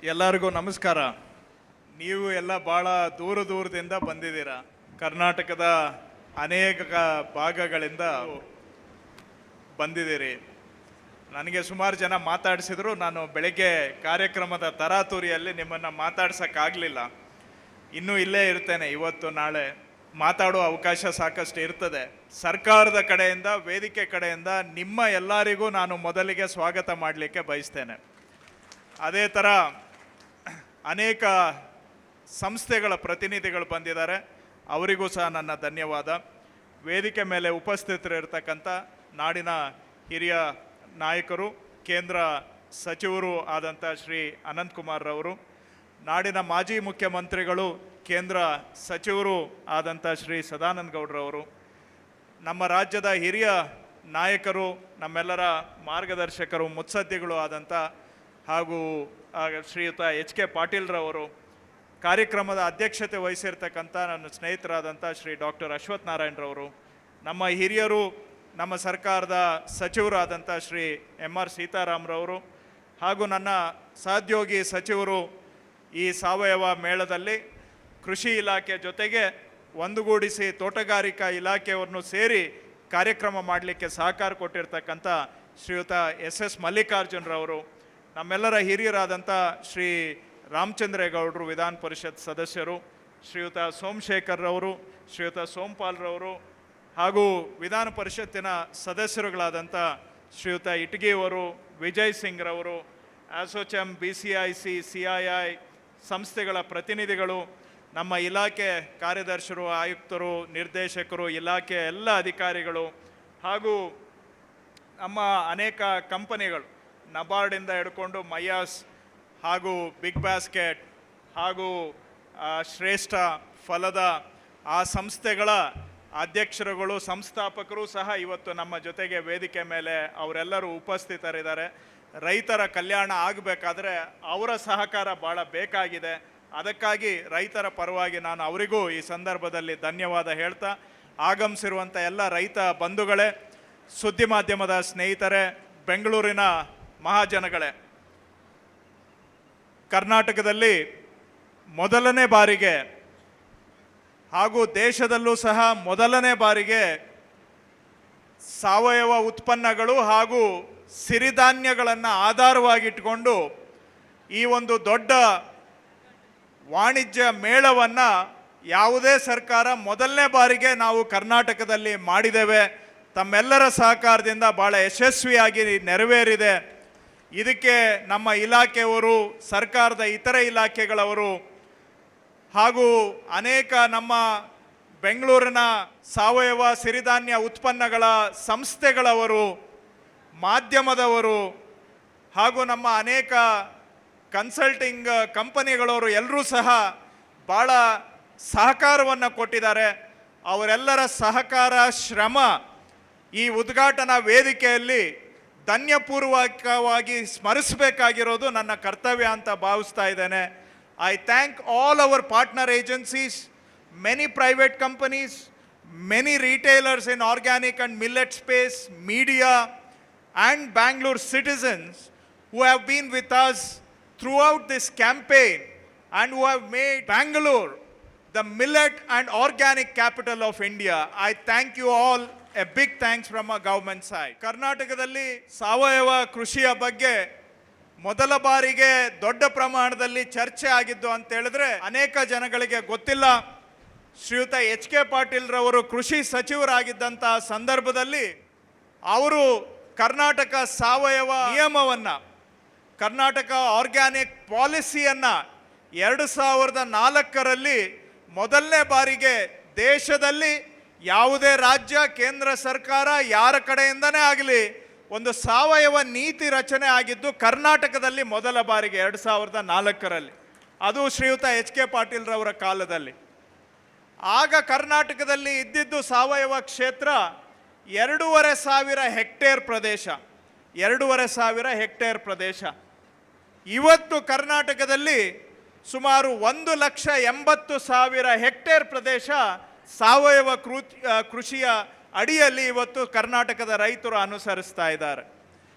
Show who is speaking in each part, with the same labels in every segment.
Speaker 1: ಎಲ್ಲರಿಗೂ ನಮಸ್ಕಾರ. ನೀವು ಎಲ್ಲ ಭಾಳ ದೂರದಿಂದ ಬಂದಿದ್ದೀರಾ. ಕರ್ನಾಟಕದ ಅನೇಕ ಭಾಗಗಳಿಂದ ಬಂದಿದ್ದೀರಿ. ನನಗೆ ಸುಮಾರು ಜನ ಮಾತಾಡಿಸಿದ್ರು. ನಾನು ಬೆಳಗ್ಗೆ ಕಾರ್ಯಕ್ರಮದ ತರಾತುರಿಯಲ್ಲಿ ನಿಮ್ಮನ್ನು ಮಾತಾಡ್ಸೋಕ್ಕಾಗಲಿಲ್ಲ. ಇನ್ನೂ ಇಲ್ಲೇ ಇರ್ತೇನೆ, ಇವತ್ತು ನಾಳೆ ಮಾತಾಡೋ ಅವಕಾಶ ಸಾಕಷ್ಟು ಇರ್ತದೆ. ಸರ್ಕಾರದ ಕಡೆಯಿಂದ, ವೇದಿಕೆ ಕಡೆಯಿಂದ ನಿಮ್ಮ ಎಲ್ಲರಿಗೂ ನಾನು ಮೊದಲಿಗೆ ಸ್ವಾಗತ ಮಾಡಲಿಕ್ಕೆ ಬಯಸ್ತೇನೆ. ಅದೇ ಥರ ಅನೇಕ ಸಂಸ್ಥೆಗಳ ಪ್ರತಿನಿಧಿಗಳು ಬಂದಿದ್ದಾರೆ, ಅವರಿಗೂ ಸಹ ನನ್ನ ಧನ್ಯವಾದ. ವೇದಿಕೆ ಮೇಲೆ ಉಪಸ್ಥಿತರಿರ್ತಕ್ಕಂಥ ನಾಡಿನ ಹಿರಿಯ ನಾಯಕರು, ಕೇಂದ್ರ ಸಚಿವರು ಆದಂಥ ಶ್ರೀ ಅನಂತಕುಮಾರ್ ರವರು, ನಾಡಿನ ಮಾಜಿ ಮುಖ್ಯಮಂತ್ರಿಗಳು, ಕೇಂದ್ರ ಸಚಿವರು ಆದಂಥ ಶ್ರೀ ಸದಾನಂದ ಗೌಡ್ರವರು, ನಮ್ಮ ರಾಜ್ಯದ ಹಿರಿಯ ನಾಯಕರು, ನಮ್ಮೆಲ್ಲರ ಮಾರ್ಗದರ್ಶಕರು, ಮುತ್ಸದ್ದಿಗಳು ಆದಂಥ ಹಾಗೂ ಶ್ರೀಯುತ HK ಪಾಟೀಲ್ರವರು, ಕಾರ್ಯಕ್ರಮದ ಅಧ್ಯಕ್ಷತೆ ವಹಿಸಿರ್ತಕ್ಕಂಥ ನನ್ನ ಸ್ನೇಹಿತರಾದಂಥ ಶ್ರೀ ಡಾಕ್ಟರ್ ಅಶ್ವಥ್ ನಾರಾಯಣರವರು, ನಮ್ಮ ಹಿರಿಯರು, ನಮ್ಮ ಸರ್ಕಾರದ ಸಚಿವರಾದಂಥ ಶ್ರೀ MR ಸೀತಾರಾಮ್ರವರು, ಹಾಗೂ ನನ್ನ ಸಹೋದ್ಯೋಗಿ ಸಚಿವರು ಈ ಸಾವಯವ ಮೇಳದಲ್ಲಿ ಕೃಷಿ ಇಲಾಖೆ ಜೊತೆಗೆ ಒಂದುಗೂಡಿಸಿ ತೋಟಗಾರಿಕಾ ಇಲಾಖೆಯವ್ರನ್ನು ಸೇರಿ ಕಾರ್ಯಕ್ರಮ ಮಾಡಲಿಕ್ಕೆ ಸಹಕಾರ ಕೊಟ್ಟಿರ್ತಕ್ಕಂಥ ಶ್ರೀಯುತ SS ಮಲ್ಲಿಕಾರ್ಜುನರವರು, ನಮ್ಮೆಲ್ಲರ ಹಿರಿಯರಾದಂಥ ಶ್ರೀ ರಾಮಚಂದ್ರೇಗೌಡರು, ವಿಧಾನ ಪರಿಷತ್ ಸದಸ್ಯರು, ಶ್ರೀಯುತ ಸೋಮಶೇಖರ್ರವರು, ಶ್ರೀಯುತ ಸೋಮಪಾಲ್ರವರು, ಹಾಗೂ ವಿಧಾನ ಪರಿಷತ್ತಿನ ಸದಸ್ಯರುಗಳಾದಂಥ ಶ್ರೀಯುತ ಇಟಗಿಯವರು, ವಿಜಯ್ ಸಿಂಗ್ರವರು, ASSOCHAM, BCIC, CII ಸಂಸ್ಥೆಗಳ ಪ್ರತಿನಿಧಿಗಳು, ನಮ್ಮ ಇಲಾಖೆ ಕಾರ್ಯದರ್ಶಿರು, ಆಯುಕ್ತರು, ನಿರ್ದೇಶಕರು, ಇಲಾಖೆ ಎಲ್ಲ ಅಧಿಕಾರಿಗಳು, ಹಾಗೂ ನಮ್ಮ ಅನೇಕ ಕಂಪನಿಗಳು, ನಬಾರ್ಡಿಂದ ಹಿಡ್ಕೊಂಡು ಮಯಾಸ್ ಹಾಗೂ ಬಿಗ್ ಬಾಸ್ಕೆಟ್ ಹಾಗೂ ಶ್ರೇಷ್ಠ ಫಲದ ಆ ಸಂಸ್ಥೆಗಳ ಅಧ್ಯಕ್ಷರುಗಳು, ಸಂಸ್ಥಾಪಕರು ಸಹ ಇವತ್ತು ನಮ್ಮ ಜೊತೆಗೆ ವೇದಿಕೆ ಮೇಲೆ ಅವರೆಲ್ಲರೂ ಉಪಸ್ಥಿತರಿದ್ದಾರೆ. ರೈತರ ಕಲ್ಯಾಣ ಆಗಬೇಕಾದ್ರೆ ಅವರ ಸಹಕಾರ ಭಾಳ ಬೇಕಾಗಿದೆ. ಅದಕ್ಕಾಗಿ ರೈತರ ಪರವಾಗಿ ನಾನು ಅವರಿಗೂ ಈ ಸಂದರ್ಭದಲ್ಲಿ ಧನ್ಯವಾದ ಹೇಳ್ತಾ, ಆಗಮಿಸಿರುವಂಥ ಎಲ್ಲ ರೈತ ಬಂಧುಗಳೇ, ಸುದ್ದಿ ಮಾಧ್ಯಮದ ಸ್ನೇಹಿತರೆ, ಬೆಂಗಳೂರಿನ ಮಹಾಜನಗಳೇ, ಕರ್ನಾಟಕದಲ್ಲಿ ಮೊದಲನೇ ಬಾರಿಗೆ ಹಾಗೂ ದೇಶದಲ್ಲೂ ಸಹ ಮೊದಲನೇ ಬಾರಿಗೆ ಸಾವಯವ ಉತ್ಪನ್ನಗಳು ಹಾಗೂ ಸಿರಿಧಾನ್ಯಗಳನ್ನು ಆಧಾರವಾಗಿಟ್ಟುಕೊಂಡು ಈ ಒಂದು ದೊಡ್ಡ ವಾಣಿಜ್ಯ ಮೇಳವನ್ನು ಯಾವುದೇ ಸರ್ಕಾರ ಮೊದಲನೇ ಬಾರಿಗೆ ನಾವು ಕರ್ನಾಟಕದಲ್ಲಿ ಮಾಡಿದ್ದೇವೆ. ತಮ್ಮೆಲ್ಲರ ಸಹಕಾರದಿಂದ ಭಾಳ ಯಶಸ್ವಿಯಾಗಿ ನೆರವೇರಿದೆ. ಇದಕ್ಕೆ ನಮ್ಮ ಇಲಾಖೆಯವರು, ಸರ್ಕಾರದ ಇತರೆ ಇಲಾಖೆಗಳವರು ಹಾಗೂ ಅನೇಕ ನಮ್ಮ ಬೆಂಗಳೂರಿನ ಸಾವಯವ ಸಿರಿಧಾನ್ಯ ಉತ್ಪನ್ನಗಳ ಸಂಸ್ಥೆಗಳವರು, ಮಾಧ್ಯಮದವರು ಹಾಗೂ ನಮ್ಮ ಅನೇಕ ಕನ್ಸಲ್ಟಿಂಗ್ ಕಂಪನಿಗಳವರು ಎಲ್ಲರೂ ಸಹ ಭಾಳ ಸಹಕಾರವನ್ನು ಕೊಟ್ಟಿದ್ದಾರೆ. ಅವರೆಲ್ಲರ ಸಹಕಾರ, ಶ್ರಮ ಈ ಉದ್ಘಾಟನಾ ವೇದಿಕೆಯಲ್ಲಿ ಧನ್ಯಪೂರ್ವಕವಾಗಿ ಸ್ಮರಿಸಬೇಕಾಗಿರೋದು ನನ್ನ ಕರ್ತವ್ಯ ಅಂತ ಭಾವಿಸ್ತಾ ಇದ್ದೇನೆ. I thank all our partner agencies, many private companies, many retailers in organic and millet space, media and Bangalore citizens who have been with us throughout this campaign and who have made Bangalore the millet and organic capital of India. I thank you all. A big thanks from our government side. ಕರ್ನಾಟಕದಲ್ಲಿ ಸಾವಯವ ಕೃಷಿಯ ಬಗ್ಗೆ ಮೊದಲ ಬಾರಿಗೆ ದೊಡ್ಡ ಪ್ರಮಾಣದಲ್ಲಿ ಚರ್ಚೆ ಆಗಿದ್ದು ಅಂತ ಹೇಳಿದ್ರೆ ಅನೇಕ ಜನಗಳಿಗೆ ಗೊತ್ತಿಲ್ಲ. ಶ್ರೀಯುತ HK ಪಾಟೀಲ್ರವರು ಕೃಷಿ ಸಚಿವರಾಗಿದ್ದಂಥ ಸಂದರ್ಭದಲ್ಲಿ ಅವರು ಕರ್ನಾಟಕ ಸಾವಯವ ನಿಯಮವನ್ನು, ಕರ್ನಾಟಕ ಆರ್ಗ್ಯಾನಿಕ್ ಪಾಲಿಸಿಯನ್ನು 2004ರಲ್ಲಿ ಮೊದಲನೇ ಬಾರಿಗೆ ದೇಶದಲ್ಲಿ ಯಾವುದೇ ರಾಜ್ಯ, ಕೇಂದ್ರ ಸರ್ಕಾರ ಯಾರ ಕಡೆಯಿಂದನೇ ಆಗಲಿ ಒಂದು ಸಾವಯವ ನೀತಿ ರಚನೆ ಆಗಿದ್ದು ಕರ್ನಾಟಕದಲ್ಲಿ ಮೊದಲ ಬಾರಿಗೆ 2004ರಲ್ಲಿ. ಅದು ಶ್ರೀಯುತ HK ಪಾಟೀಲ್ರವರ ಕಾಲದಲ್ಲಿ. ಆಗ ಕರ್ನಾಟಕದಲ್ಲಿ ಇದ್ದಿದ್ದು ಸಾವಯವ ಕ್ಷೇತ್ರ 2,500 ಹೆಕ್ಟೇರ್ ಪ್ರದೇಶ, 2,500 ಹೆಕ್ಟೇರ್ ಪ್ರದೇಶ. ಇವತ್ತು ಕರ್ನಾಟಕದಲ್ಲಿ ಸುಮಾರು 1,80,000 ಹೆಕ್ಟೇರ್ ಪ್ರದೇಶ ಸಾವಯವ ಕೃಷಿಯ ಅಡಿಯಲ್ಲಿ ಇವತ್ತು ಕರ್ನಾಟಕದ ರೈತರು ಅನುಸರಿಸ್ತಾ ಇದ್ದಾರೆ.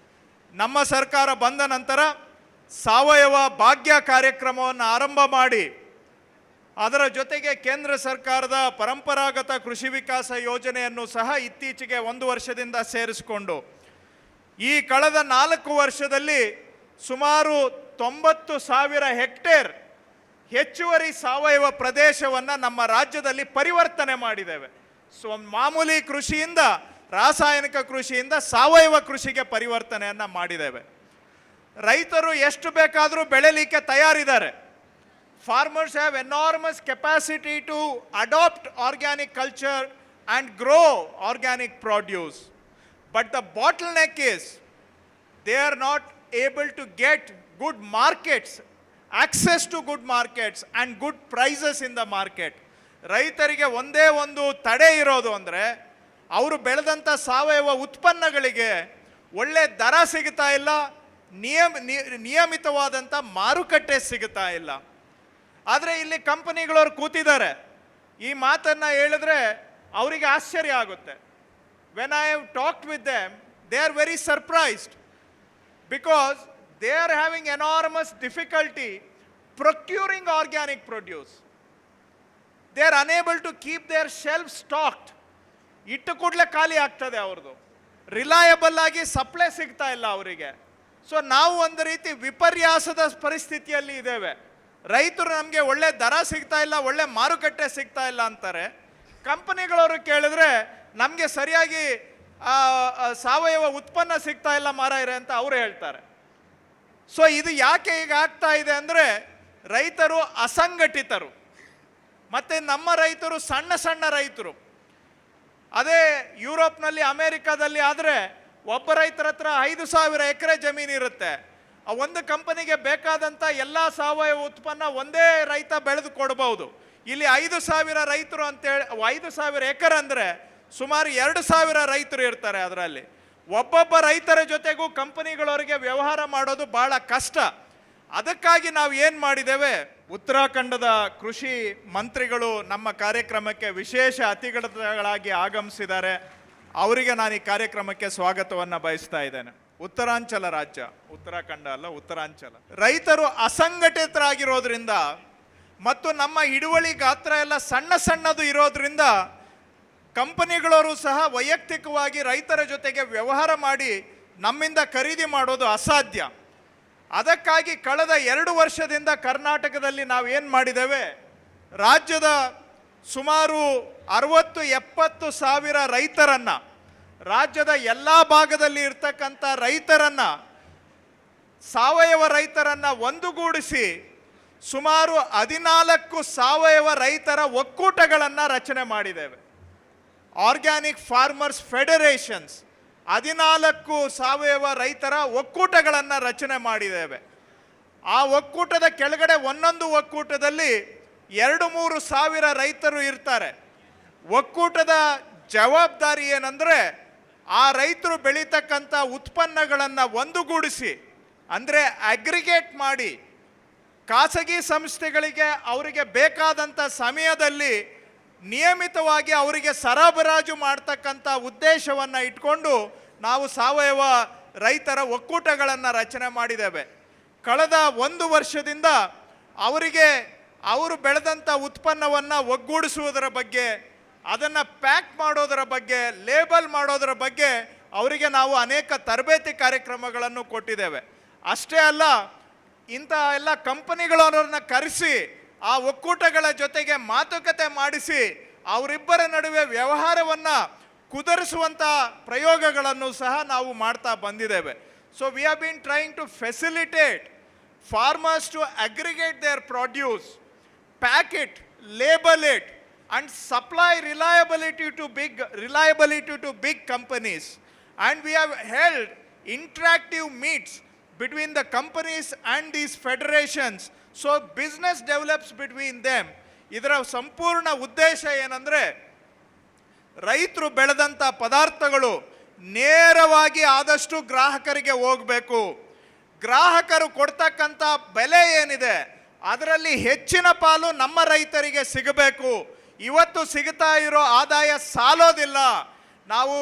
Speaker 1: ನಮ್ಮ ಸರ್ಕಾರ ಬಂದ ನಂತರ ಸಾವಯವ ಭಾಗ್ಯ ಕಾರ್ಯಕ್ರಮವನ್ನು ಆರಂಭ ಮಾಡಿ ಅದರ ಜೊತೆಗೆ ಕೇಂದ್ರ ಸರ್ಕಾರದ ಪರಂಪರಾಗತ ಕೃಷಿ ವಿಕಾಸ ಯೋಜನೆಯನ್ನು ಸಹ ಇತ್ತೀಚೆಗೆ 1 ವರ್ಷದಿಂದ ಸೇರಿಸಿಕೊಂಡು ಈ ಕಳೆದ 4 ವರ್ಷದಲ್ಲಿ ಸುಮಾರು 90,000 ಹೆಕ್ಟೇರ್ ಹೆಚ್ಚುವರಿ ಸಾವಯವ ಪ್ರದೇಶವನ್ನು ನಮ್ಮ ರಾಜ್ಯದಲ್ಲಿ ಪರಿವರ್ತನೆ ಮಾಡಿದ್ದೇವೆ. ಸೊ ಮಾಮೂಲಿ ಕೃಷಿಯಿಂದ ರಾಸಾಯನಿಕ ಕೃಷಿಯಿಂದ ಸಾವಯವ ಕೃಷಿಗೆ ಪರಿವರ್ತನೆಯನ್ನು ಮಾಡಿದ್ದೇವೆ. ರೈತರು ಎಷ್ಟು ಬೇಕಾದರೂ ಬೆಳೆಯಲಿಕ್ಕೆ ತಯಾರಿದ್ದಾರೆ. Farmers have enormous capacity to adopt organic culture and grow organic produce. But the bottleneck is they are not able to get good markets, access to good markets and good prices in the market. ರೈತರಿಗೆ ಒಂದೇ ಒಂದು ತಡೆ ಇರೋದು ಅಂದರೆ ಅವರು ಬೆಳೆದಂಥ ಸಾವಯವ ಉತ್ಪನ್ನಗಳಿಗೆ ಒಳ್ಳೆ ದರ ಸಿಗ್ತಾ ಇಲ್ಲ, ನಿಯಮಿತವಾದಂಥ ಮಾರುಕಟ್ಟೆ ಸಿಗ್ತಾ ಇಲ್ಲ. ಆದರೆ ಇಲ್ಲಿ ಕಂಪನಿಗಳವ್ರು ಕೂತಿದ್ದಾರೆ. ಈ ಮಾತನ್ನು ಹೇಳಿದ್ರೆ ಅವರಿಗೆ ಆಶ್ಚರ್ಯ ಆಗುತ್ತೆ. When I have talked with them, they are very surprised because they are having enormous difficulty procuring organic produce. They are unable to keep their shelves stocked. ಇಟ್ಟು ಕೂಡಲೇ ಖಾಲಿ ಆಗ್ತದೆ ಅವ್ರದ್ದು. ರಿಲಯಬಲ್ ಆಗಿ ಸಪ್ಲೈ ಸಿಗ್ತಾ ಇಲ್ಲ ಅವರಿಗೆ. ಸೊ ನಾವು ಒಂದು ರೀತಿ ವಿಪರ್ಯಾಸದ ಪರಿಸ್ಥಿತಿಯಲ್ಲಿ ಇದ್ದೇವೆ. ರೈತರು ನಮಗೆ ಒಳ್ಳೆ ದರ ಸಿಗ್ತಾ ಇಲ್ಲ, ಒಳ್ಳೆ ಮಾರುಕಟ್ಟೆ ಸಿಗ್ತಾ ಇಲ್ಲ ಅಂತಾರೆ. ಕಂಪನಿಗಳವರು ಕೇಳಿದ್ರೆ ನಮಗೆ ಸರಿಯಾಗಿ ಸಾವಯವ ಉತ್ಪನ್ನ ಸಿಗ್ತಾ ಇಲ್ಲ ಮಾರಾಯರೆ ಅಂತ ಅವರು ಹೇಳ್ತಾರೆ. ಸೊ ಇದು ಯಾಕೆ ಈಗ ಆಗ್ತಾ ಇದೆ ಅಂದರೆ ರೈತರು ಅಸಂಘಟಿತರು, ಮತ್ತು ನಮ್ಮ ರೈತರು ಸಣ್ಣ ಸಣ್ಣ ರೈತರು. ಅದೇ ಯುರೋಪ್ನಲ್ಲಿ ಅಮೇರಿಕಾದಲ್ಲಿ ಆದರೆ ಒಬ್ಬ ರೈತರ ಹತ್ರ 5,000 ಎಕರೆ ಜಮೀನು ಇರುತ್ತೆ. ಆ ಒಂದು ಕಂಪನಿಗೆ ಬೇಕಾದಂಥ ಎಲ್ಲ ಸಾವಯವ ಉತ್ಪನ್ನ ಒಂದೇ ರೈತ ಬೆಳೆದು ಕೊಡ್ಬೋದು. ಇಲ್ಲಿ 5,000 ರೈತರು ಅಂತೇಳಿ 5,000 ಎಕರೆ ಅಂದರೆ ಸುಮಾರು 2,000 ರೈತರು ಇರ್ತಾರೆ. ಅದರಲ್ಲಿ ಒಬ್ಬೊಬ್ಬ ರೈತರ ಜೊತೆಗೂ ಕಂಪನಿಗಳವರಿಗೆ ವ್ಯವಹಾರ ಮಾಡೋದು ಭಾಳ ಕಷ್ಟ. ಅದಕ್ಕಾಗಿ ನಾವು ಏನು ಮಾಡಿದ್ದೇವೆ, ಉತ್ತರಾಖಂಡದ ಕೃಷಿ ಮಂತ್ರಿಗಳು ನಮ್ಮ ಕಾರ್ಯಕ್ರಮಕ್ಕೆ ವಿಶೇಷ ಅತಿಥಿಗಳಾಗಿ ಆಗಮಿಸಿದ್ದಾರೆ. ಅವರಿಗೆ ನಾನು ಈ ಕಾರ್ಯಕ್ರಮಕ್ಕೆ ಸ್ವಾಗತವನ್ನು ಬಯಸ್ತಾ ಇದ್ದೇನೆ. ಉತ್ತರಾಂಚಲ ರಾಜ್ಯ, ಉತ್ತರಾಖಂಡ ಅಲ್ಲ, ಉತ್ತರಾಂಚಲ. ರೈತರು ಅಸಂಘಟಿತರಾಗಿರೋದ್ರಿಂದ ಮತ್ತು ನಮ್ಮ ಹಿಡುವಳಿ ಗಾತ್ರ ಎಲ್ಲ ಸಣ್ಣ ಸಣ್ಣದು ಇರೋದ್ರಿಂದ ಕಂಪನಿಗಳವರು ಸಹ ವೈಯಕ್ತಿಕವಾಗಿ ರೈತರ ಜೊತೆಗೆ ವ್ಯವಹಾರ ಮಾಡಿ ನಮ್ಮಿಂದ ಖರೀದಿ ಮಾಡೋದು ಅಸಾಧ್ಯ. ಅದಕ್ಕಾಗಿ ಕಳೆದ 2 ವರ್ಷದಿಂದ ಕರ್ನಾಟಕದಲ್ಲಿ ನಾವು ಏನು ಮಾಡಿದ್ದೇವೆ, ರಾಜ್ಯದ ಸುಮಾರು 60-70 ಸಾವಿರ ರೈತರನ್ನು, ರಾಜ್ಯದ ಎಲ್ಲ ಭಾಗದಲ್ಲಿ ಇರ್ತಕ್ಕಂಥ ರೈತರನ್ನು, ಸಾವಯವ ರೈತರನ್ನು ಒಂದುಗೂಡಿಸಿ ಸುಮಾರು 14 ಸಾವಯವ ರೈತರ ಒಕ್ಕೂಟಗಳನ್ನು ರಚನೆ ಮಾಡಿದ್ದೇವೆ. ಆರ್ಗ್ಯಾನಿಕ್ ಫಾರ್ಮರ್ಸ್ ಫೆಡರೇಷನ್ಸ್, 14 ಸಾವಯವ ರೈತರ ಒಕ್ಕೂಟಗಳನ್ನು ರಚನೆ ಮಾಡಿದ್ದೇವೆ. ಆ ಒಕ್ಕೂಟದ ಕೆಳಗಡೆ ಒಂದೊಂದು ಒಕ್ಕೂಟದಲ್ಲಿ 2-3 ಸಾವಿರ ರೈತರು ಇರ್ತಾರೆ. ಒಕ್ಕೂಟದ ಜವಾಬ್ದಾರಿ ಏನಂದರೆ ಆ ರೈತರು ಬೆಳೀತಕ್ಕಂಥ ಉತ್ಪನ್ನಗಳನ್ನು ಒಂದುಗೂಡಿಸಿ, ಅಂದರೆ ಅಗ್ರಿಗೇಟ್ ಮಾಡಿ, ಖಾಸಗಿ ಸಂಸ್ಥೆಗಳಿಗೆ ಅವರಿಗೆ ಬೇಕಾದಂಥ ಸಮಯದಲ್ಲಿ ನಿಯಮಿತವಾಗಿ ಅವರಿಗೆ ಸರಬರಾಜು ಮಾಡ್ತಕ್ಕಂಥ ಉದ್ದೇಶವನ್ನು ಇಟ್ಕೊಂಡು ನಾವು ಸಾವಯವ ರೈತರ ಒಕ್ಕೂಟಗಳನ್ನು ರಚನೆ ಮಾಡಿದ್ದೇವೆ. ಕಳೆದ 1 ವರ್ಷದಿಂದ ಅವರಿಗೆ ಅವರು ಬೆಳೆದಂಥ ಉತ್ಪನ್ನವನ್ನು ಒಗ್ಗೂಡಿಸುವುದರ ಬಗ್ಗೆ, ಅದನ್ನು ಪ್ಯಾಕ್ ಮಾಡೋದರ ಬಗ್ಗೆ, ಲೇಬಲ್ ಮಾಡೋದರ ಬಗ್ಗೆ ಅವರಿಗೆ ನಾವು ಅನೇಕ ತರಬೇತಿ ಕಾರ್ಯಕ್ರಮಗಳನ್ನು ಕೊಟ್ಟಿದ್ದೇವೆ. ಅಷ್ಟೇ ಅಲ್ಲ, ಇಂಥ ಎಲ್ಲ ಕಂಪನಿಗಳವರನ್ನ ಕರೆಸಿ ಆ ಒಕ್ಕೂಟಗಳ ಜೊತೆಗೆ ಮಾತುಕತೆ ಮಾಡಿಸಿ ಅವರಿಬ್ಬರ ನಡುವೆ ವ್ಯವಹಾರವನ್ನು ಕುದುರಿಸುವಂಥ ಪ್ರಯೋಗಗಳನ್ನು ಸಹ ನಾವು ಮಾಡ್ತಾ ಬಂದಿದ್ದೇವೆ. So we have been trying to facilitate farmers to aggregate their produce, pack it, label it and supply reliability to big companies. And we have held interactive meets between the companies and these federations, so business develops between them. ಇದರ ಸಂಪೂರ್ಣ ಉದ್ದೇಶ ಏನಂದರೆ ರೈತರು ಬೆಳೆದಂಥ ಪದಾರ್ಥಗಳು ನೇರವಾಗಿ ಆದಷ್ಟು ಗ್ರಾಹಕರಿಗೆ ಹೋಗಬೇಕು. ಗ್ರಾಹಕರು ಕೊಡ್ತಕ್ಕಂಥ ಬೆಲೆ ಏನಿದೆ ಅದರಲ್ಲಿ ಹೆಚ್ಚಿನ ಪಾಲು ನಮ್ಮ ರೈತರಿಗೆ ಸಿಗಬೇಕು. ಇವತ್ತು ಸಿಗ್ತಾ ಇರೋ ಆದಾಯ ಸಾಲೋದಿಲ್ಲ. ನಾವು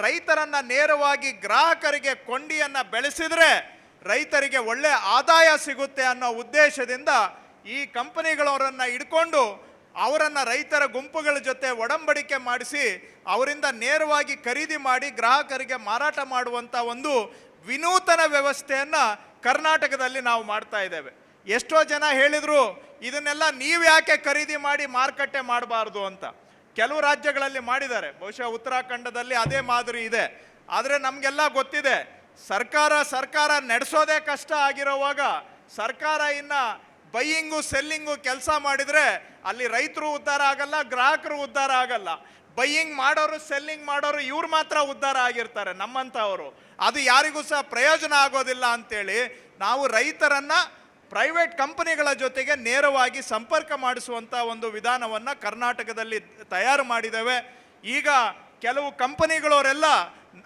Speaker 1: ರೈತರನ್ನು ನೇರವಾಗಿ ಗ್ರಾಹಕರಿಗೆ ಕೊಂಡಿಯನ್ನು ಬೆಳೆಸಿದರೆ ರೈತರಿಗೆ ಒಳ್ಳೆ ಆದಾಯ ಸಿಗುತ್ತೆ ಅನ್ನೋ ಉದ್ದೇಶದಿಂದ ಈ ಕಂಪನಿಗಳವರನ್ನು ಹಿಡ್ಕೊಂಡು ಅವರನ್ನು ರೈತರ ಗುಂಪುಗಳ ಜೊತೆ ಒಡಂಬಡಿಕೆ ಮಾಡಿಸಿ ಅವರಿಂದ ನೇರವಾಗಿ ಖರೀದಿ ಮಾಡಿ ಗ್ರಾಹಕರಿಗೆ ಮಾರಾಟ ಮಾಡುವಂಥ ಒಂದು ವಿನೂತನ ವ್ಯವಸ್ಥೆಯನ್ನು ಕರ್ನಾಟಕದಲ್ಲಿ ನಾವು ಮಾಡ್ತಾ ಇದ್ದೇವೆ. ಎಷ್ಟೋ ಜನ ಹೇಳಿದರು ಇದನ್ನೆಲ್ಲ ನೀವು ಯಾಕೆ ಖರೀದಿ ಮಾಡಿ ಮಾರುಕಟ್ಟೆ ಮಾಡಬಾರ್ದು ಅಂತ. ಕೆಲವು ರಾಜ್ಯಗಳಲ್ಲಿ ಮಾಡಿದ್ದಾರೆ, ಬಹುಶಃ ಉತ್ತರಾಖಂಡದಲ್ಲಿ ಅದೇ ಮಾದರಿ ಇದೆ. ಆದರೆ ನಮಗೆಲ್ಲ ಗೊತ್ತಿದೆ, ಸರ್ಕಾರ ನಡೆಸೋದೇ ಕಷ್ಟ ಆಗಿರೋವಾಗ ಸರ್ಕಾರ ಇನ್ನು ಬೈಯಿಂಗು ಸೆಲ್ಲಿಂಗು ಕೆಲಸ ಮಾಡಿದರೆ ಅಲ್ಲಿ ರೈತರು ಉದ್ಧಾರ ಆಗಲ್ಲ, ಗ್ರಾಹಕರು ಉದ್ಧಾರ ಆಗಲ್ಲ. ಬೈಯಿಂಗ್ ಮಾಡೋರು ಸೆಲ್ಲಿಂಗ್ ಮಾಡೋರು ಇವ್ರು ಮಾತ್ರ ಉದ್ಧಾರ ಆಗಿರ್ತಾರೆ, ನಮ್ಮಂಥವರು. ಅದು ಯಾರಿಗೂ ಸಹ ಪ್ರಯೋಜನ ಆಗೋದಿಲ್ಲ ಅಂತೇಳಿ ನಾವು ರೈತರನ್ನು ಪ್ರೈವೇಟ್ ಕಂಪನಿಗಳ ಜೊತೆಗೆ ನೇರವಾಗಿ ಸಂಪರ್ಕ ಮಾಡಿಸುವಂಥ ಒಂದು ವಿಧಾನವನ್ನು ಕರ್ನಾಟಕದಲ್ಲಿ ತಯಾರು ಮಾಡಿದ್ದೇವೆ. ಈಗ ಕೆಲವು ಕಂಪನಿಗಳವರೆಲ್ಲ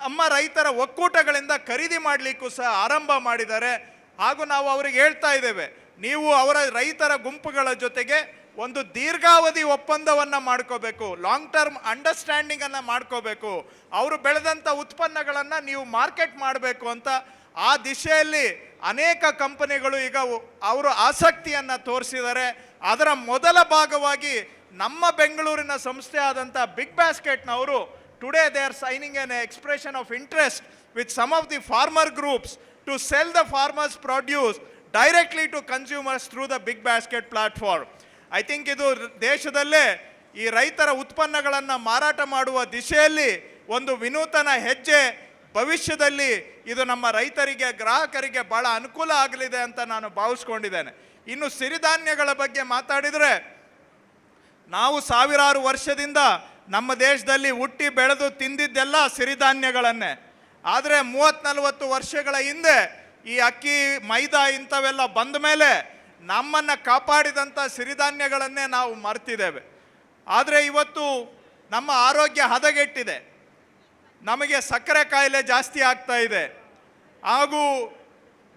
Speaker 1: ನಮ್ಮ ರೈತರ ಒಕ್ಕೂಟಗಳಿಂದ ಖರೀದಿ ಮಾಡಲಿಕ್ಕೂ ಸಹ ಆರಂಭ ಮಾಡಿದ್ದಾರೆ. ಹಾಗೂ ನಾವು ಅವರಿಗೆ ಹೇಳ್ತಾ ಇದ್ದೇವೆ, ನೀವು ಅವರ ರೈತರ ಗುಂಪುಗಳ ಜೊತೆಗೆ ಒಂದು ದೀರ್ಘಾವಧಿ ಒಪ್ಪಂದವನ್ನು ಮಾಡ್ಕೋಬೇಕು, ಲಾಂಗ್ ಟರ್ಮ್ ಅಂಡರ್ಸ್ಟ್ಯಾಂಡಿಂಗನ್ನು ಮಾಡ್ಕೋಬೇಕು. ಅವರು ಬೆಳೆದಂಥ ಉತ್ಪನ್ನಗಳನ್ನು ನೀವು ಮಾರ್ಕೆಟ್ ಮಾಡಬೇಕು ಅಂತ ಆ ದಿಶೆಯಲ್ಲಿ ಅನೇಕ ಕಂಪನಿಗಳು ಈಗ ಅವರು ಆಸಕ್ತಿಯನ್ನು ತೋರಿಸಿದ್ದಾರೆ. ಅದರ ಮೊದಲ ಭಾಗವಾಗಿ ನಮ್ಮ ಬೆಂಗಳೂರಿನ ಸಂಸ್ಥೆ ಆದಂಥ ಬಿಗ್ ಬಾಸ್ಕೆಟ್ನವರು today they are signing an expression of interest with some of the farmer groups to sell the farmers produce directly to consumers through the BigBasket platform. I think ಇದು ದೇಶದಲ್ಲೇ ಈ ರೈತರ ಉತ್ಪನ್ನಗಳನ್ನು ಮಾರಾಟ ಮಾಡುವ ದಿಶೆಯಲ್ಲಿ ಒಂದು ವಿನೂತನ ಹೆಜ್ಜೆ. ಭವಿಷ್ಯದಲ್ಲಿ ಇದು ನಮ್ಮ ರೈತರಿಗೆ ಗ್ರಾಹಕರಿಗೆ ಭಾಳ ಅನುಕೂಲ ಆಗಲಿದೆ ಅಂತ ನಾನು ಭಾವಿಸ್ಕೊಂಡಿದ್ದೇನೆ. ಇನ್ನು ಸಿರಿಧಾನ್ಯಗಳ ಬಗ್ಗೆ ಮಾತಾಡಿದರೆ, ನಾವು ಸಾವಿರಾರು ವರ್ಷದಿಂದ ನಮ್ಮ ದೇಶದಲ್ಲಿ ಹುಟ್ಟಿ ಬೆಳೆದು ತಿಂದಿದ್ದೆಲ್ಲ ಸಿರಿಧಾನ್ಯಗಳನ್ನೇ. ಆದರೆ 30-40 ವರ್ಷಗಳ ಹಿಂದೆ ಈ ಅಕ್ಕಿ ಮೈದಾ ಇಂಥವೆಲ್ಲ ಬಂದ ಮೇಲೆ ನಮ್ಮನ್ನು ಕಾಪಾಡಿದಂಥ ಸಿರಿಧಾನ್ಯಗಳನ್ನೇ ನಾವು ಮರ್ತಿದ್ದೇವೆ. ಆದರೆ ಇವತ್ತು ನಮ್ಮ ಆರೋಗ್ಯ ಹದಗೆಟ್ಟಿದೆ, ನಮಗೆ ಸಕ್ಕರೆ ಕಾಯಿಲೆ ಜಾಸ್ತಿ ಆಗ್ತಾ ಇದೆ, ಹಾಗೂ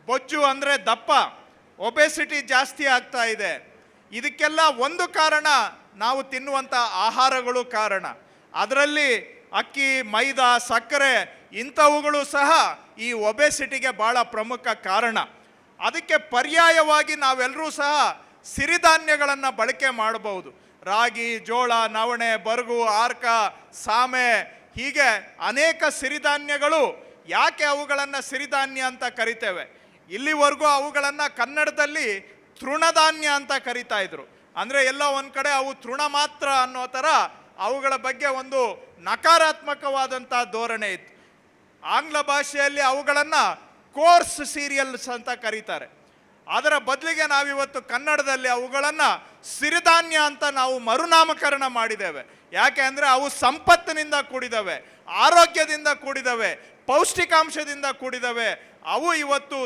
Speaker 1: ಬೊಜ್ಜು ಅಂದರೆ ದಪ್ಪ, ಒಬೆಸಿಟಿ ಜಾಸ್ತಿ ಆಗ್ತಾ ಇದೆ. ಇದಕ್ಕೆಲ್ಲ ಒಂದು ಕಾರಣ ನಾವು ತಿನ್ನುವಂಥ ಆಹಾರಗಳು ಕಾರಣ. ಅದರಲ್ಲಿ ಅಕ್ಕಿ, ಮೈದಾ, ಸಕ್ಕರೆ ಇಂಥವುಗಳು ಸಹ ಈ ಒಬೆಸಿಟಿಗೆ ಭಾಳ ಪ್ರಮುಖ ಕಾರಣ. ಅದಕ್ಕೆ ಪರ್ಯಾಯವಾಗಿ ನಾವೆಲ್ಲರೂ ಸಹ ಸಿರಿಧಾನ್ಯಗಳನ್ನು ಬಳಕೆ ಮಾಡಬಹುದು. ರಾಗಿ, ಜೋಳ, ನವಣೆ, ಬರಗು, ಆರ್ಕ, ಸಾಮೆ, ಹೀಗೆ ಅನೇಕ ಸಿರಿಧಾನ್ಯಗಳು. ಯಾಕೆ ಅವುಗಳನ್ನು ಸಿರಿಧಾನ್ಯ ಅಂತ ಕರಿತೇವೆ? ಇಲ್ಲಿವರೆಗೂ ಅವುಗಳನ್ನು ಕನ್ನಡದಲ್ಲಿ ತೃಣಧಾನ್ಯ ಅಂತ ಕರಿತಾ ಇದ್ರು. ಅಂದರೆ ಎಲ್ಲ ಒಂದು ಕಡೆ ಅವು ತೃಣ ಮಾತ್ರ ಅನ್ನೋ ಥರ ಅವುಗಳ ಬಗ್ಗೆ ಒಂದು ನಕಾರಾತ್ಮಕವಾದಂಥ ಧೋರಣೆ ಇತ್ತು. ಆಂಗ್ಲ ಭಾಷೆಯಲ್ಲಿ ಅವುಗಳನ್ನು ಕೋರ್ಸ್ ಸೀರಿಯಲ್ಸ್ ಅಂತ ಕರೀತಾರೆ. ಅದರ ಬದಲಿಗೆ ನಾವಿವತ್ತು ಕನ್ನಡದಲ್ಲಿ ಅವುಗಳನ್ನು ಸಿರಿಧಾನ್ಯ ಅಂತ ನಾವು ಮರುನಾಮಕರಣ ಮಾಡಿದ್ದೇವೆ. ಯಾಕೆ ಅಂದರೆ ಅವು ಸಂಪತ್ತಿನಿಂದ ಕೂಡಿದವೆ, ಆರೋಗ್ಯದಿಂದ ಕೂಡಿದವೆ, ಪೌಷ್ಟಿಕಾಂಶದಿಂದ ಕೂಡಿದವೆ. ಅವು ಇವತ್ತು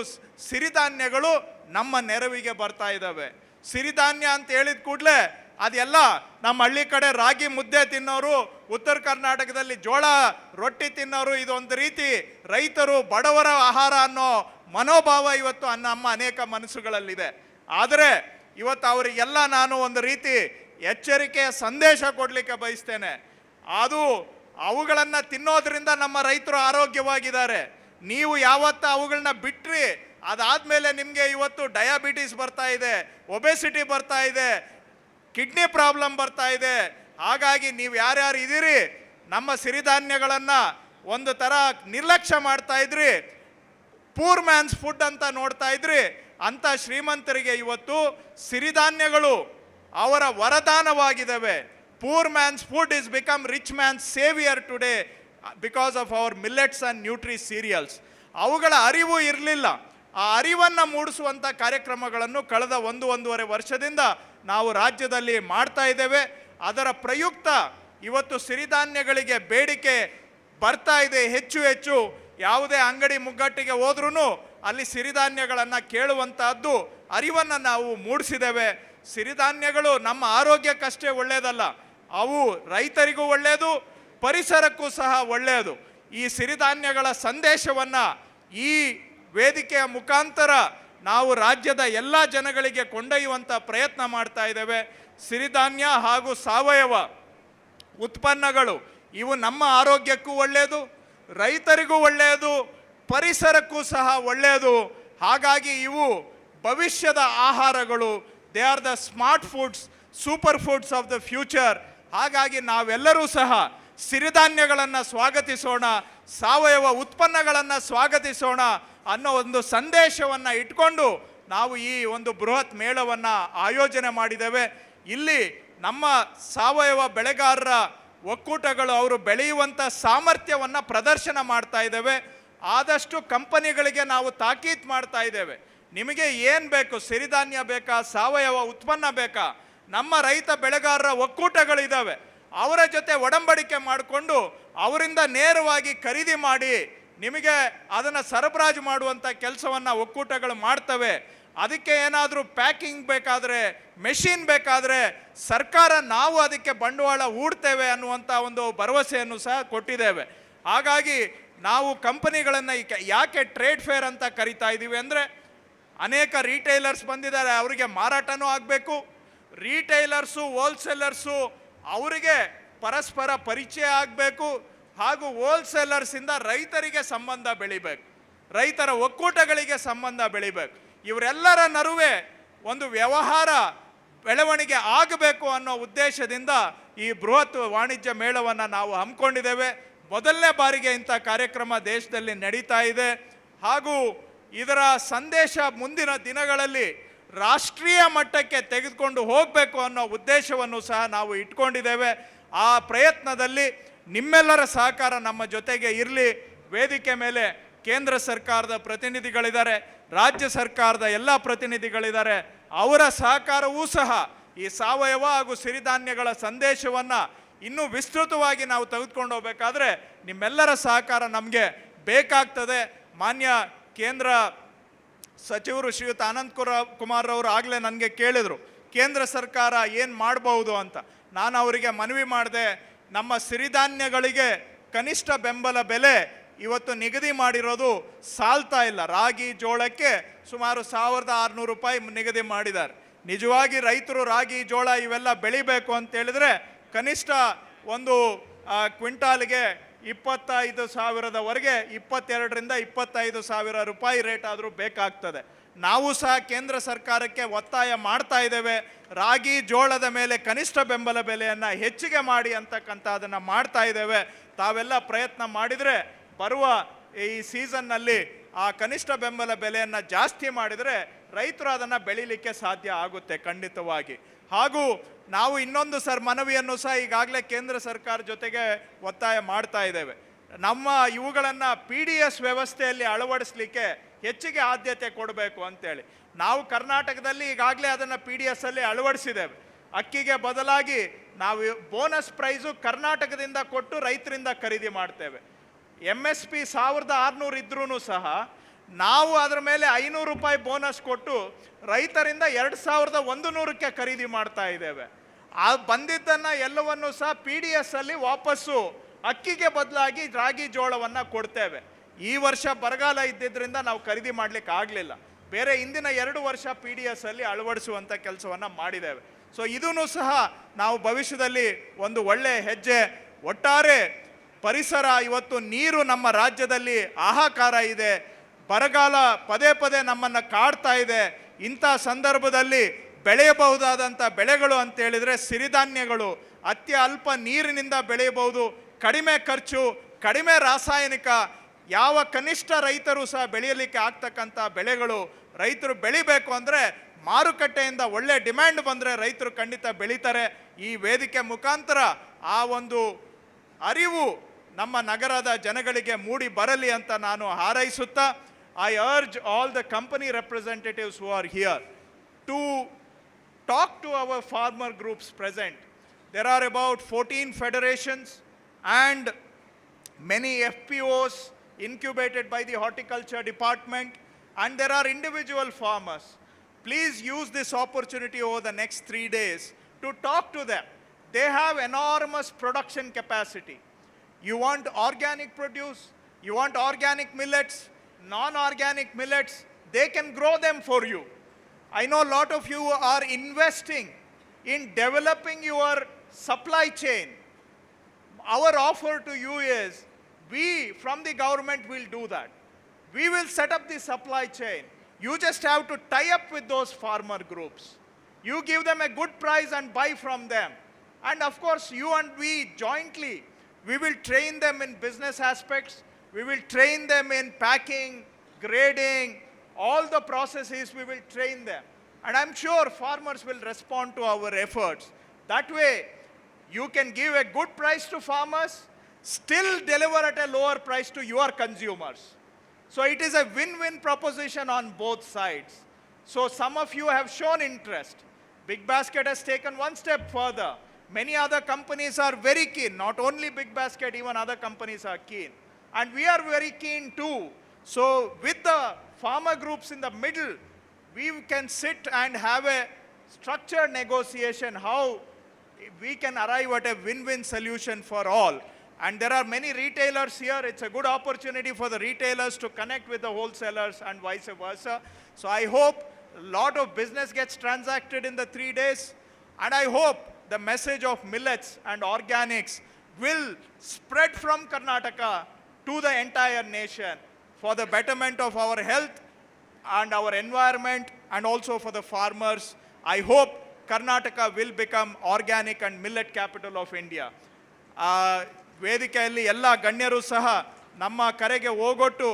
Speaker 1: ಸಿರಿಧಾನ್ಯಗಳು ನಮ್ಮ ನೆರವಿಗೆ ಬರ್ತಾ ಇದ್ದಾವೆ. ಸಿರಿಧಾನ್ಯ ಅಂತ ಹೇಳಿದ ಕೂಡಲೇ ಅದೆಲ್ಲ ನಮ್ಮ ಹಳ್ಳಿ ಕಡೆ ರಾಗಿ ಮುದ್ದೆ ತಿನ್ನೋರು, ಉತ್ತರ ಕರ್ನಾಟಕದಲ್ಲಿ ಜೋಳ ರೊಟ್ಟಿ ತಿನ್ನೋರು, ಇದೊಂದು ರೀತಿ ರೈತರು ಬಡವರ ಆಹಾರ ಅನ್ನೋ ಮನೋಭಾವ ಇವತ್ತು ನಮ್ಮ ಅನೇಕ ಮನಸ್ಸುಗಳಲ್ಲಿದೆ. ಆದರೆ ಇವತ್ತು ಅವರಿಗೆಲ್ಲ ನಾನು ಒಂದು ರೀತಿ ಎಚ್ಚರಿಕೆಯ ಸಂದೇಶ ಕೊಡಲಿಕ್ಕೆ ಬಯಸ್ತೇನೆ. ಅದು ಅವುಗಳನ್ನು ತಿನ್ನೋದ್ರಿಂದ ನಮ್ಮ ರೈತರು ಆರೋಗ್ಯವಾಗಿದ್ದಾರೆ. ನೀವು ಯಾವತ್ತು ಅವುಗಳನ್ನ ಬಿಟ್ರಿ, ಅದಾದಮೇಲೆ ನಿಮಗೆ ಇವತ್ತು ಡಯಾಬಿಟೀಸ್ ಬರ್ತಾ ಇದೆ, ಒಬೆಸಿಟಿ ಬರ್ತಾ ಇದೆ, ಕಿಡ್ನಿ ಪ್ರಾಬ್ಲಮ್ ಬರ್ತಾ ಇದೆ. ಹಾಗಾಗಿ ನೀವು ಯಾರ್ಯಾರು ಇದ್ದೀರಿ ನಮ್ಮ ಸಿರಿಧಾನ್ಯಗಳನ್ನು ಒಂದು ಥರ ನಿರ್ಲಕ್ಷ್ಯ ಮಾಡ್ತಾ ಇದ್ರಿ, ಪೂರ್ ಮ್ಯಾನ್ಸ್ ಫುಡ್ ಅಂತ ನೋಡ್ತಾ ಇದ್ರಿ, ಅಂಥ ಶ್ರೀಮಂತರಿಗೆ ಇವತ್ತು ಸಿರಿಧಾನ್ಯಗಳು ಅವರ ವರದಾನವಾಗಿದ್ದಾವೆ. Poor man's food is become rich man's saviour today because of our millets and nutri cereals. ಅವುಗಳ ಅರಿವು ಇರಲಿಲ್ಲ. ಆ ಅರಿವನ್ನು ಮೂಡಿಸುವಂಥ ಕಾರ್ಯಕ್ರಮಗಳನ್ನು ಕಳೆದ 1-1.5 ವರ್ಷದಿಂದ ನಾವು ರಾಜ್ಯದಲ್ಲಿ ಮಾಡ್ತಾ ಇದ್ದೇವೆ. ಅದರ ಪ್ರಯುಕ್ತ ಇವತ್ತು ಸಿರಿಧಾನ್ಯಗಳಿಗೆ ಬೇಡಿಕೆ ಬರ್ತಾ ಇದೆ ಹೆಚ್ಚು ಹೆಚ್ಚು. ಯಾವುದೇ ಅಂಗಡಿ ಮುಗ್ಗಟ್ಟಿಗೆ ಹೋದ್ರೂ ಅಲ್ಲಿ ಸಿರಿಧಾನ್ಯಗಳನ್ನು ಕೇಳುವಂತಹದ್ದು ಅರಿವನ್ನು ನಾವು ಮೂಡಿಸಿದ್ದೇವೆ. ಸಿರಿಧಾನ್ಯಗಳು ನಮ್ಮ ಆರೋಗ್ಯಕ್ಕಷ್ಟೇ ಒಳ್ಳೆಯದಲ್ಲ, ಅವು ರೈತರಿಗೂ ಒಳ್ಳೆಯದು, ಪರಿಸರಕ್ಕೂ ಸಹ ಒಳ್ಳೆಯದು. ಈ ಸಿರಿಧಾನ್ಯಗಳ ಸಂದೇಶವನ್ನು ಈ ವೇದಿಕೆಯ ಮುಖಾಂತರ ನಾವು ರಾಜ್ಯದ ಎಲ್ಲ ಜನಗಳಿಗೆ ಕೊಂಡೊಯ್ಯುವಂಥ ಪ್ರಯತ್ನ ಮಾಡ್ತಾ ಇದ್ದೇವೆ. ಸಿರಿಧಾನ್ಯ ಹಾಗೂ ಸಾವಯವ ಉತ್ಪನ್ನಗಳು ಇವು ನಮ್ಮ ಆರೋಗ್ಯಕ್ಕೂ ಒಳ್ಳೆಯದು, ರೈತರಿಗೂ ಒಳ್ಳೆಯದು, ಪರಿಸರಕ್ಕೂ ಸಹ ಒಳ್ಳೆಯದು. ಹಾಗಾಗಿ ಇವು ಭವಿಷ್ಯದ ಆಹಾರಗಳು. They are the smart foods, super foods of the future. ಹಾಗಾಗಿ ನಾವೆಲ್ಲರೂ ಸಹ ಸಿರಿಧಾನ್ಯಗಳನ್ನು ಸ್ವಾಗತಿಸೋಣ, ಸಾವಯವ ಉತ್ಪನ್ನಗಳನ್ನು ಸ್ವಾಗತಿಸೋಣ ಅನ್ನೋ ಒಂದು ಸಂದೇಶವನ್ನು ಇಟ್ಕೊಂಡು ನಾವು ಈ ಒಂದು ಬೃಹತ್ ಮೇಳವನ್ನು ಆಯೋಜನೆ ಮಾಡಿದ್ದೇವೆ. ಇಲ್ಲಿ ನಮ್ಮ ಸಾವಯವ ಬೆಳೆಗಾರರ ಒಕ್ಕೂಟಗಳು ಅವರು ಬೆಳೆಯುವಂಥ ಸಾಮರ್ಥ್ಯವನ್ನು ಪ್ರದರ್ಶನ ಮಾಡ್ತಾ ಇದ್ದೇವೆ. ಆದಷ್ಟು ಕಂಪನಿಗಳಿಗೆ ನಾವು ತಾಕೀತು ಮಾಡ್ತಾ ಇದ್ದೇವೆ, ನಿಮಗೆ ಏನು ಬೇಕು, ಸಿರಿಧಾನ್ಯ ಬೇಕಾ, ಸಾವಯವ ಉತ್ಪನ್ನ ಬೇಕಾ, ನಮ್ಮ ರೈತ ಬೆಳೆಗಾರರ ಒಕ್ಕೂಟಗಳಿದ್ದಾವೆ, ಅವರ ಜೊತೆ ಒಡಂಬಡಿಕೆ ಮಾಡಿಕೊಂಡು ಅವರಿಂದ ನೇರವಾಗಿ ಖರೀದಿ ಮಾಡಿ ನಿಮಗೆ ಅದನ್ನು ಸರಬರಾಜು ಮಾಡುವಂಥ ಕೆಲಸವನ್ನು ಒಕ್ಕೂಟಗಳು ಮಾಡ್ತವೆ. ಅದಕ್ಕೆ ಏನಾದರೂ ಪ್ಯಾಕಿಂಗ್ ಬೇಕಾದರೆ, ಮೆಷಿನ್ ಬೇಕಾದರೆ ಸರ್ಕಾರ ನಾವು ಅದಕ್ಕೆ ಬಂಡವಾಳ ಹೂಡ್ತೇವೆ ಅನ್ನುವಂಥ ಒಂದು ಭರವಸೆಯನ್ನು ಸಹ ಕೊಟ್ಟಿದ್ದೇವೆ. ಹಾಗಾಗಿ ನಾವು ಕಂಪನಿಗಳನ್ನು ಯಾಕೆ ಟ್ರೇಡ್ ಫೇರ್ ಅಂತ ಕರಿತಾ ಇದ್ದೀವಿ ಅಂದರೆ, ಅನೇಕ ರೀಟೈಲರ್ಸ್ ಬಂದಿದ್ದಾರೆ, ಅವರಿಗೆ ಮಾರಾಟನೂ ಆಗಬೇಕು, ರೀಟೈಲರ್ಸು ಹೋಲ್ಸೇಲರ್ಸು ಅವರಿಗೆ ಪರಸ್ಪರ ಪರಿಚಯ ಆಗಬೇಕು, ಹಾಗೂ ಹೋಲ್ಸೇಲರ್ಸಿಂದ ರೈತರಿಗೆ ಸಂಬಂಧ ಬೆಳಿಬೇಕು, ರೈತರ ಒಕ್ಕೂಟಗಳಿಗೆ ಸಂಬಂಧ ಬೆಳಿಬೇಕು. ಇವರೆಲ್ಲರ ನಡುವೆ ಒಂದು ವ್ಯವಹಾರ ಬೆಳವಣಿಗೆ ಆಗಬೇಕು ಅನ್ನೋ ಉದ್ದೇಶದಿಂದ ಈ ಬೃಹತ್ ವಾಣಿಜ್ಯ ಮೇಳವನ್ನು ನಾವು ಹಮ್ಮಿಕೊಂಡಿದ್ದೇವೆ. ಮೊದಲನೇ ಬಾರಿಗೆ ಇಂಥ ಕಾರ್ಯಕ್ರಮ ದೇಶದಲ್ಲಿ ನಡೀತಾ ಇದೆ. ಹಾಗೂ ಇದರ ಸಂದೇಶ ಮುಂದಿನ ದಿನಗಳಲ್ಲಿ ರಾಷ್ಟ್ರೀಯ ಮಟ್ಟಕ್ಕೆ ತೆಗೆದುಕೊಂಡು ಹೋಗಬೇಕು ಅನ್ನೋ ಉದ್ದೇಶವನ್ನು ಸಹ ನಾವು ಇಟ್ಕೊಂಡಿದ್ದೇವೆ. ಆ ಪ್ರಯತ್ನದಲ್ಲಿ ನಿಮ್ಮೆಲ್ಲರ ಸಹಕಾರ ನಮ್ಮ ಜೊತೆಗೆ ಇರಲಿ. ವೇದಿಕೆ ಮೇಲೆ ಕೇಂದ್ರ ಸರ್ಕಾರದ ಪ್ರತಿನಿಧಿಗಳಿದ್ದಾರೆ, ರಾಜ್ಯ ಸರ್ಕಾರದ ಎಲ್ಲ ಪ್ರತಿನಿಧಿಗಳಿದ್ದಾರೆ. ಅವರ ಸಹಕಾರವೂ ಸಹ ಈ ಸಾವಯವ ಹಾಗೂ ಸಿರಿಧಾನ್ಯಗಳ ಸಂದೇಶವನ್ನು ಇನ್ನೂ ವಿಸ್ತೃತವಾಗಿ ನಾವು ತೆಗೆದುಕೊಂಡು ಹೋಗಬೇಕಾದ್ರೆ ನಿಮ್ಮೆಲ್ಲರ ಸಹಕಾರ ನಮಗೆ ಬೇಕಾಗ್ತದೆ. ಮಾನ್ಯ ಕೇಂದ್ರ ಸಚಿವರು ಶ್ರೀಯುತ ಅನಂತ್ ಕುಮಾರ್ ಅವರು ಆಗಲೇ ನನಗೆ ಕೇಳಿದರು, ಕೇಂದ್ರ ಸರ್ಕಾರ ಏನು ಮಾಡಬಹುದು ಅಂತ. ನಾನು ಅವರಿಗೆ ಮನವಿ ಮಾಡಿದೆ, ನಮ್ಮ ಸಿರಿಧಾನ್ಯಗಳಿಗೆ ಕನಿಷ್ಠ ಬೆಂಬಲ ಬೆಲೆ ಇವತ್ತು ನಿಗದಿ ಮಾಡಿರೋದು ಸಾಲ್ತಾ ಇಲ್ಲ. ರಾಗಿ ಜೋಳಕ್ಕೆ ಸುಮಾರು 1600 ರೂಪಾಯಿ ನಿಗದಿ ಮಾಡಿದ್ದಾರೆ. ನಿಜವಾಗಿ ರೈತರು ರಾಗಿ ಜೋಳ ಇವೆಲ್ಲ ಬೆಳಿಬೇಕು ಅಂತೇಳಿದರೆ ಕನಿಷ್ಠ ಒಂದು ಕ್ವಿಂಟಾಲ್ಗೆ 25,000ವರೆಗೆ 22,000ರಿಂದ 25,000 ರೂಪಾಯಿ ರೇಟ್ ಆದರೂ ಬೇಕಾಗ್ತದೆ. ನಾವು ಸಹ ಕೇಂದ್ರ ಸರ್ಕಾರಕ್ಕೆ ಒತ್ತಾಯ ಮಾಡ್ತಾ ಇದ್ದೇವೆ, ರಾಗಿ ಜೋಳದ ಮೇಲೆ ಕನಿಷ್ಠ ಬೆಂಬಲ ಬೆಲೆಯನ್ನು ಹೆಚ್ಚಿಗೆ ಮಾಡಿ ಅಂತಕ್ಕಂಥದ್ದನ್ನು ಮಾಡ್ತಾ ಇದ್ದೇವೆ. ತಾವೆಲ್ಲ ಪ್ರಯತ್ನ ಮಾಡಿದರೆ ಬರುವ ಈ ಸೀಸನ್ನಲ್ಲಿ ಆ ಕನಿಷ್ಠ ಬೆಂಬಲ ಬೆಲೆಯನ್ನು ಜಾಸ್ತಿ ಮಾಡಿದರೆ ರೈತರು ಅದನ್ನು ಬೆಳೀಲಿಕ್ಕೆ ಸಾಧ್ಯ ಆಗುತ್ತೆ ಖಂಡಿತವಾಗಿ. ಹಾಗೂ ನಾವು ಇನ್ನೊಂದು ಮನವಿಯನ್ನು ಸಹ ಈಗಾಗಲೇ ಕೇಂದ್ರ ಸರ್ಕಾರ ಜೊತೆಗೆ ಒತ್ತಾಯ ಮಾಡ್ತಾ ಇದ್ದೇವೆ. ನಮ್ಮ ಇವುಗಳನ್ನು PDS ವ್ಯವಸ್ಥೆಯಲ್ಲಿ ಅಳವಡಿಸಲಿಕ್ಕೆ ಹೆಚ್ಚಿಗೆ ಆದ್ಯತೆ ಕೊಡಬೇಕು ಅಂತೇಳಿ. ನಾವು ಕರ್ನಾಟಕದಲ್ಲಿ ಈಗಾಗಲೇ ಅದನ್ನು PDS ಅಲ್ಲಿ ಅಳವಡಿಸಿದ್ದೇವೆ. ಅಕ್ಕಿಗೆ ಬದಲಾಗಿ ನಾವು ಬೋನಸ್ ಪ್ರೈಸು ಕರ್ನಾಟಕದಿಂದ ಕೊಟ್ಟು ರೈತರಿಂದ ಖರೀದಿ ಮಾಡ್ತೇವೆ. MSP 1600 ಇದ್ರೂ ಸಹ ನಾವು ಅದರ ಮೇಲೆ 500 ರೂಪಾಯಿ ಬೋನಸ್ ಕೊಟ್ಟು ರೈತರಿಂದ 2100ಕ್ಕೆ ಖರೀದಿ ಮಾಡ್ತಾ ಇದ್ದೇವೆ. ಆ ಬಂದಿದ್ದನ್ನು ಎಲ್ಲವನ್ನು ಸಹ PDS ಅಲ್ಲಿ ವಾಪಸ್ಸು ಅಕ್ಕಿಗೆ ಬದಲಾಗಿ ರಾಗಿ ಜೋಳವನ್ನು ಕೊಡ್ತೇವೆ. ಈ ವರ್ಷ ಬರಗಾಲ ಇದ್ದಿದ್ದರಿಂದ ನಾವು ಖರೀದಿ ಮಾಡಲಿಕ್ಕೆ ಆಗಲಿಲ್ಲ, ಬೇರೆ ಹಿಂದಿನ 2 ವರ್ಷ PDS ಅಲ್ಲಿ ಅಳವಡಿಸುವಂಥ ಕೆಲಸವನ್ನು ಮಾಡಿದ್ದೇವೆ. ಸೊ ಇದೂ ಸಹ ನಾವು ಭವಿಷ್ಯದಲ್ಲಿ ಒಂದು ಒಳ್ಳೆಯ ಹೆಜ್ಜೆ. ಒಟ್ಟಾರೆ ಪರಿಸರ, ಇವತ್ತು ನೀರು ನಮ್ಮ ರಾಜ್ಯದಲ್ಲಿ ಹಾಹಾಕಾರ ಇದೆ, ಬರಗಾಲ ಪದೇ ಪದೇ ನಮ್ಮನ್ನು ಕಾಡ್ತಾ ಇದೆ. ಇಂಥ ಸಂದರ್ಭದಲ್ಲಿ ಬೆಳೆಯಬಹುದಾದಂಥ ಬೆಳೆಗಳು ಅಂತೇಳಿದರೆ ಸಿರಿಧಾನ್ಯಗಳು. ಅಲ್ಪ ನೀರಿನಿಂದ ಬೆಳೆಯಬಹುದು, ಕಡಿಮೆ ಖರ್ಚು, ಕಡಿಮೆ ರಾಸಾಯನಿಕ, ಯಾವ ಕನಿಷ್ಠ ರೈತರು ಸಹ ಬೆಳೆಯಲಿಕ್ಕೆ ಆಗ್ತಕ್ಕಂಥ ಬೆಳೆಗಳು. ರೈತರು ಬೆಳಿಬೇಕು ಅಂದರೆ ಮಾರುಕಟ್ಟೆಯಿಂದ ಒಳ್ಳೆ ಡಿಮ್ಯಾಂಡ್ ಬಂದರೆ ರೈತರು ಖಂಡಿತ ಬೆಳೀತಾರೆ. ಈ ವೇದಿಕೆ ಮುಖಾಂತರ ಆ ಒಂದು ಅರಿವು ನಮ್ಮ ನಗರದ ಜನಗಳಿಗೆ ಮೂಡಿ ಬರಲಿ ಅಂತ ನಾನು ಹಾರೈಸುತ್ತಾ, I urge all the company representatives who are here to talk to our farmer groups present. There are about 14 federations and many FPOs incubated by the horticulture department, and there are individual farmers. Please use this opportunity over the next 3 days to talk to them. They have enormous production capacity. You want organic produce, you want organic millets, non-organic millets, they can grow them for you. I know a lot of you are investing in developing your supply chain. Our offer to you is, we from the government will do that. We will set up the supply chain. You just have to tie up with those farmer groups. You give them a good price and buy from them. And of course, you and we jointly, we will train them in business aspects. We will train them in packing, grading, all the processes we will train them. And I'm sure farmers will respond to our efforts. That way, you can give a good price to farmers, still deliver at a lower price to your consumers. So it is a win-win proposition on both sides. So some of you have shown interest. Big Basket has taken one step further. Many other companies are very keen, not only Big Basket, even other companies are keen. And we are very keen too. So with the farmer groups in the middle, we can sit and have a structured negotiation how we can arrive at a win-win solution for all. And there are many retailers here. It's a good opportunity for the retailers to connect with the wholesalers and vice versa. So I hope a lot of business gets transacted in the 3 days. And I hope the message of millets and organics will spread from Karnataka to the entire nation for the betterment of our health and our environment and also for the farmers. I hope Karnataka will become organic and millet capital of India. ವೇದಿಕೆಯಲ್ಲಿ ಎಲ್ಲ ಗಣ್ಯರು ಸಹ ನಮ್ಮ ಕರೆಗೆ ಹೋಗೊಟ್ಟು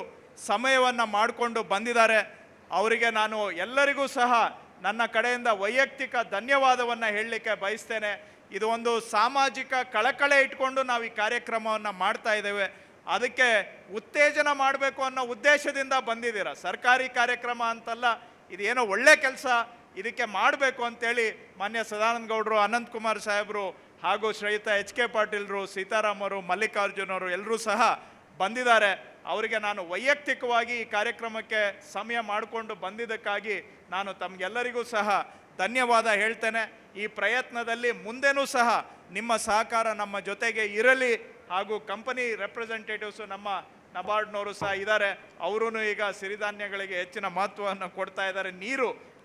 Speaker 1: ಸಮಯವನ್ನು ಮಾಡಿಕೊಂಡು ಬಂದಿದ್ದಾರೆ. ಅವರಿಗೆ ನಾನು ಎಲ್ಲರಿಗೂ ಸಹ ನನ್ನ ಕಡೆಯಿಂದ ವೈಯಕ್ತಿಕ ಧನ್ಯವಾದವನ್ನು ಹೇಳಲಿಕ್ಕೆ ಬಯಸ್ತೇನೆ. ಇದು ಒಂದು ಸಾಮಾಜಿಕ ಕಳಕಳೆ ಇಟ್ಕೊಂಡು ನಾವು ಈ ಕಾರ್ಯಕ್ರಮವನ್ನು ಮಾಡ್ತಾ ಇದ್ದೇವೆ. ಅದಕ್ಕೆ ಉತ್ತೇಜನ ಮಾಡಬೇಕು ಅನ್ನೋ ಉದ್ದೇಶದಿಂದ ಬಂದಿದ್ದೀರಾ. ಸರ್ಕಾರಿ ಕಾರ್ಯಕ್ರಮ ಅಂತಲ್ಲ, ಇದೇನೋ ಒಳ್ಳೆ ಕೆಲಸ, ಇದಕ್ಕೆ ಮಾಡಬೇಕು ಅಂತೇಳಿ ಮಾನ್ಯ ಸದಾನಂದ ಗೌಡರು, ಅನಂತಕುಮಾರ್ ಸಾಹೇಬರು ಹಾಗೂ ಶ್ರೀಯುತ ಎಚ್ ಕೆ ಪಾಟೀಲ್ರು, ಸೀತಾರಾಮರು, ಮಲ್ಲಿಕಾರ್ಜುನವರು ಎಲ್ಲರೂ ಸಹ ಬಂದಿದ್ದಾರೆ. ಅವರಿಗೆ ನಾನು ವೈಯಕ್ತಿಕವಾಗಿ ಈ ಕಾರ್ಯಕ್ರಮಕ್ಕೆ ಸಮಯ ಮಾಡಿಕೊಂಡು ಬಂದಿದ್ದಕ್ಕಾಗಿ ನಾನು ತಮಗೆಲ್ಲರಿಗೂ ಸಹ ಧನ್ಯವಾದ ಹೇಳ್ತೇನೆ. ಈ ಪ್ರಯತ್ನದಲ್ಲಿ ಮುಂದೆನೂ ಸಹ ನಿಮ್ಮ ಸಹಕಾರ ನಮ್ಮ ಜೊತೆಗೆ ಇರಲಿ. ಹಾಗೂ ಕಂಪನಿ ರೆಪ್ರೆಸೆಂಟೇಟಿವ್ಸು ನಮ್ಮ ನಬಾರ್ಡ್ನವರು ಸಹ ಇದ್ದಾರೆ. ಅವರೂ ಈಗ ಸಿರಿಧಾನ್ಯಗಳಿಗೆ ಹೆಚ್ಚಿನ ಮಹತ್ವವನ್ನು ಕೊಡ್ತಾ ಇದ್ದಾರೆ.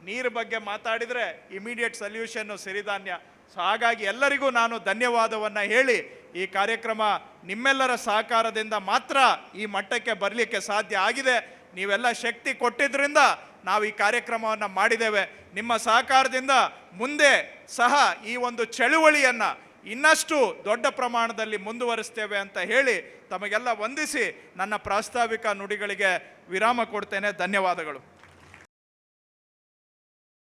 Speaker 1: ನೀರು ಬಗ್ಗೆ ಮಾತಾಡಿದರೆ ಇಮಿಡಿಯೇಟ್ ಸೊಲ್ಯೂಷನ್ನು ಸಿರಿಧಾನ್ಯ. ಸೊ ಹಾಗಾಗಿ ಎಲ್ಲರಿಗೂ ನಾನು ಧನ್ಯವಾದವನ್ನು ಹೇಳಿ, ಈ ಕಾರ್ಯಕ್ರಮ ನಿಮ್ಮೆಲ್ಲರ ಸಹಕಾರದಿಂದ ಮಾತ್ರ ಈ ಮಟ್ಟಕ್ಕೆ ಬರಲಿಕ್ಕೆ ಸಾಧ್ಯ ಆಗಿದೆ. ನೀವೆಲ್ಲ ಶಕ್ತಿ ಕೊಟ್ಟಿದ್ದರಿಂದ ನಾವು ಈ ಕಾರ್ಯಕ್ರಮವನ್ನು ಮಾಡಿದ್ದೇವೆ. ನಿಮ್ಮ ಸಹಕಾರದಿಂದ ಮುಂದೆ ಸಹ ಈ ಒಂದು ಚಳುವಳಿಯನ್ನು ಇನ್ನಷ್ಟು ದೊಡ್ಡ ಪ್ರಮಾಣದಲ್ಲಿ ಮುಂದುವರಿಸ್ತೇವೆ ಅಂತ ಹೇಳಿ ತಮಗೆಲ್ಲ ವಂದಿಸಿ ನನ್ನ ಪ್ರಾಸ್ತಾವಿಕ ನುಡಿಗಳಿಗೆ ವಿರಾಮ ಕೊಡ್ತೇನೆ. ಧನ್ಯವಾದಗಳು.